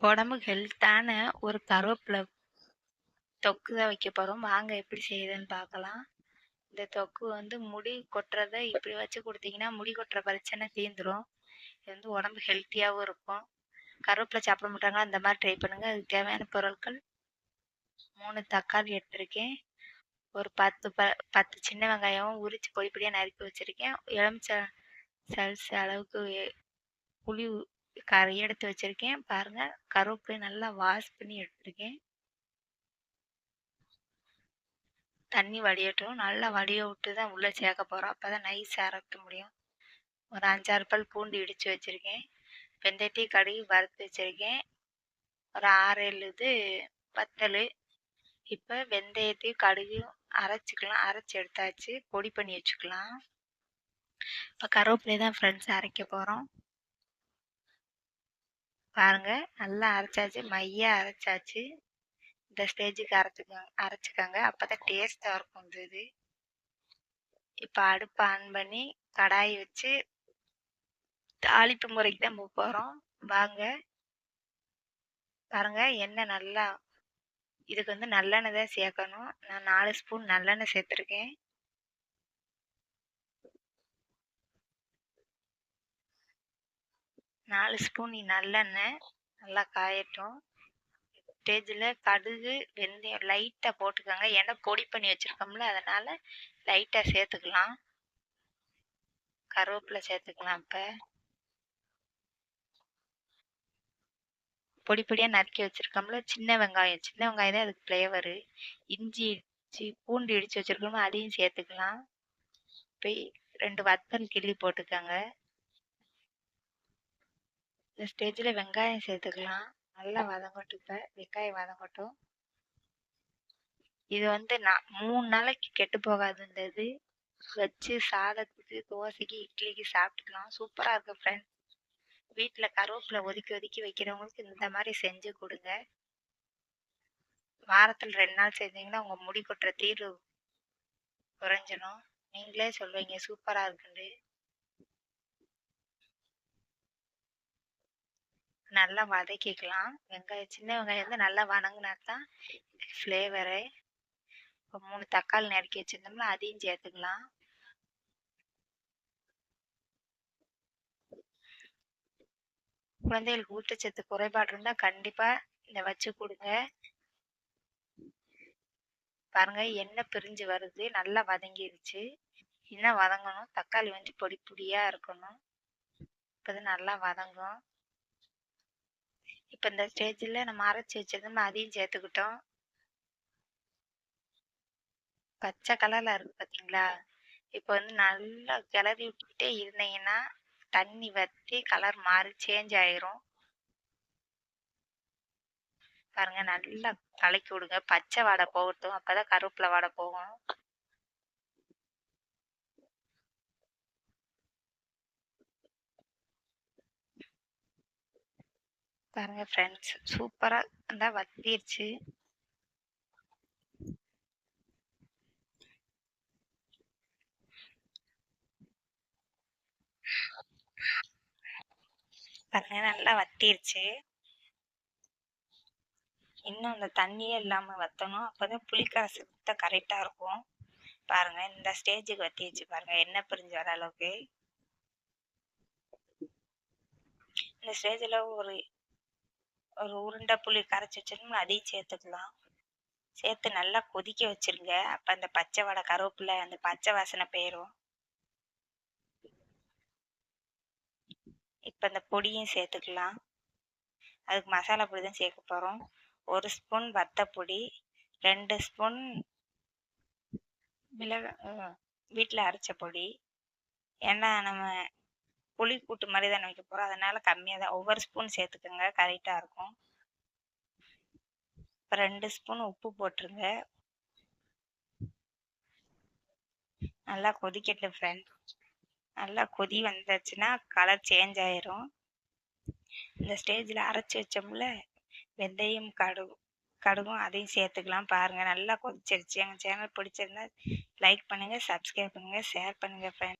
உடம்புக்கு ஹெல்த்தான ஒரு கருவேப்பிலை தொக்கு தான் வைக்க போகிறோம். வாங்க எப்படி செய்யுதுன்னு பார்க்கலாம். இந்த தொக்கு வந்து முடி கொட்டுறதை இப்படி வச்சு கொடுத்தீங்கன்னா முடி கொட்டுற பிரச்சனை தீர்ந்துடும். இது வந்து உடம்பு ஹெல்த்தியாகவும் இருக்கும். கருவேப்பிலை சாப்பிட மாட்டாங்க, அந்த மாதிரி ட்ரை பண்ணுங்கள். அதுக்கு தேவையான பொருட்கள் 3 தக்காளி எடுத்திருக்கேன். ஒரு 10 சின்ன வெங்காயம் உரித்து பொடி பொடியாக நறுக்கி வச்சுருக்கேன். எலுமிச்சை சைஸ் அளவுக்கு புளி கறி எடுத்து வச்சுருக்கேன். பாருங்கள், கருவேப்பிலை நல்லா வாஷ் பண்ணி எடுத்துருக்கேன். தண்ணி வடியட்டும். நல்லா வடிய விட்டு தான் உள்ளே சேர்க்க போகிறோம். அப்போ தான் நைஸாக அரைக்க முடியும். ஒரு 5-6 பல் பூண்டு இடித்து வச்சுருக்கேன். வெந்தயத்தையும் கடுகு வறுத்து வச்சுருக்கேன். ஒரு 6-7 இது வத்தல். இப்போ வெந்தயத்தையும் கடுகையும் அரைச்சிக்கலாம். அரைச்சி எடுத்தாச்சு, பொடி பண்ணி வச்சுக்கலாம். இப்போ கருவேப்பிலை தான் ஃப்ரெண்ட்ஸ் அரைக்க போகிறோம். பாருங்கள், நல்லா அரைச்சாச்சு, மையாக அரைச்சாச்சு. இந்த ஸ்டேஜுக்கு அரைச்சிக்கோங்க. அப்போ தான் டேஸ்ட்டாக இருக்கும் இது. இப்போ அடுப்பை ஆன் பண்ணி கடாயை வச்சு தாளிப்பு முறைக்கு தான் போக போகிறோம். வாங்க. பாருங்க, எண்ணெய் நல்லா, இதுக்கு வந்து நல்லெண்ணெய் தான் சேர்க்கணும். நான் 4 ஸ்பூன் நல்லெண்ணெய் சேர்த்துருக்கேன். நாலு ஸ்பூன் நல்லெண்ணெய் நல்லா காயட்டும். ஸ்டேஜில் கடுகு வெந்தயம் லைட்டாக போட்டுக்கோங்க. ஏன்னா பொடி பண்ணி வச்சுருக்கோம்ல, அதனால் லைட்டாக சேர்த்துக்கலாம். கருவேப்பிலை சேர்த்துக்கலாம். இப்போ பொடி பொடியாக நறுக்கி வச்சுருக்கோம்ல சின்ன வெங்காயம் தான் அதுக்கு ஃப்ளேவரு. இஞ்சி பூண்டு இடித்து வச்சுருக்கோமோ அதையும் சேர்த்துக்கலாம். இப்போ 2 வத்தல் கிள்ளி போட்டுக்கோங்க. இந்த ஸ்டேஜில் வெங்காயம் சேர்த்துக்கலாம். நல்லா வதங்கட்டும். இப்போ வெங்காயம் வதங்கட்டும். இது வந்து 3 நாளைக்கு கெட்டு போகாது. இந்த இது வச்சு சாதத்துக்கு, தோசைக்கு, இட்லிக்கு சாப்பிட்டுக்கலாம். சூப்பராக இருக்கும் ஃப்ரெண்ட்ஸ். வீட்டில் கருவேப்பிலை ஒதுக்கி ஒதுக்கி வைக்கிறவங்களுக்கு இந்த மாதிரி செஞ்சு கொடுங்க. வாரத்தில் 2 நாள் செஞ்சீங்கன்னா உங்கள் முடி கொட்டுற தீர்வு குறைஞ்சிடும். நீங்களே சொல்வீங்க சூப்பராக இருக்குண்டு. நல்லா வதக்கிக்கலாம். சின்ன வெங்காயம் வந்து நல்லா வதங்கினா தான் ஃப்ளேவரு. இப்போ 3 தக்காளி நறுக்கி வச்சுருந்தோம்னா அதையும் சேர்த்துக்கலாம். குழந்தைகளுக்கு ஊட்டச்சத்து குறைபாடு இருந்தால் கண்டிப்பாக இதை வச்சு கொடுங்க. பாருங்க, எண்ணெய் பிரிஞ்சு வருது, நல்லா வதங்கிருச்சு. இன்னும் வதங்கணும். தக்காளி வந்து பொடி பொடியாக இருக்கணும். இப்போ நல்லா வதங்கும். இப்போ இந்த ஸ்டேஜில் நம்ம அரைச்சி வச்சிருந்தோம்னா அதையும் சேர்த்துக்கிட்டோம். பச்சை கலரில் இருக்குது பார்த்தீங்களா? இப்போ வந்து நல்லா கிளறி விட்டுக்கிட்டே இருந்தீங்கன்னா தண்ணி வற்றி கலர் மாறி சேஞ்ச் ஆயிரும். பாருங்க, நல்லா கலக்கி விடுங்க. பச்சை வாடை போகட்டும். அப்போதான் கருவேப்பிலை வாடை போகும். பாருங்க ஃப்ரெண்ட்ஸ், சூப்பராக இருந்தால் வத்திருச்சு. பாருங்க, நல்லா வத்திருச்சு. இன்னும் அந்த தண்ணியே இல்லாமல் வற்றணும். அப்போ தான் புளிக்கரைசல் ஊற்ற கரெக்டாக இருக்கும். பாருங்க, இந்த ஸ்டேஜுக்கு வத்திருச்சு. பாருங்க, எண்ணெய் பிரிஞ்சு வர அளவுக்கு. இந்த ஸ்டேஜில் ஒரு உருண்டை புளி கரைச்சி வச்சிருந்தோம்னா அதையும் சேர்த்துக்கலாம். சேர்த்து நல்லா கொதிக்க வச்சிருங்க. அப்போ அந்த பச்சை வடை கருவேப்பிலை அந்த பச்சை வாசனை போயிடும். இப்போ இந்த பொடியும் சேர்த்துக்கலாம். அதுக்கு மசாலா பொடி தான் சேர்க்க போகிறோம். 1 ஸ்பூன் வத்தப்பொடி, 2 ஸ்பூன் வீட்டில் அரைச்ச பொடி. ஏன்னா நம்ம புளி கூட்டு மாதிரி தானே வைக்க போகிறோம், அதனால் கம்மியாக தான் ஒவ்வொரு ஸ்பூன் சேர்த்துக்கோங்க, கரெக்டாக இருக்கும். இப்போ 2 ஸ்பூன் உப்பு போட்டுருங்க. நல்லா கொதிக்கட்டும் ஃப்ரெண்ட்ஸ். நல்லா கொதி வந்துச்சுன்னா கலர் சேஞ்ச் ஆயிரும். இந்த ஸ்டேஜில் அரைச்சி வச்சோம்ல வெந்தயம் கடுகும் அதையும் சேர்த்துக்கலாம். பாருங்கள், நல்லா கொதிச்சிருச்சு. எங்கள் சேனல் பிடிச்சிருந்தா லைக் பண்ணுங்கள், சப்ஸ்கிரைப் பண்ணுங்கள், ஷேர் பண்ணுங்கள் ஃப்ரெண்ட்ஸ்.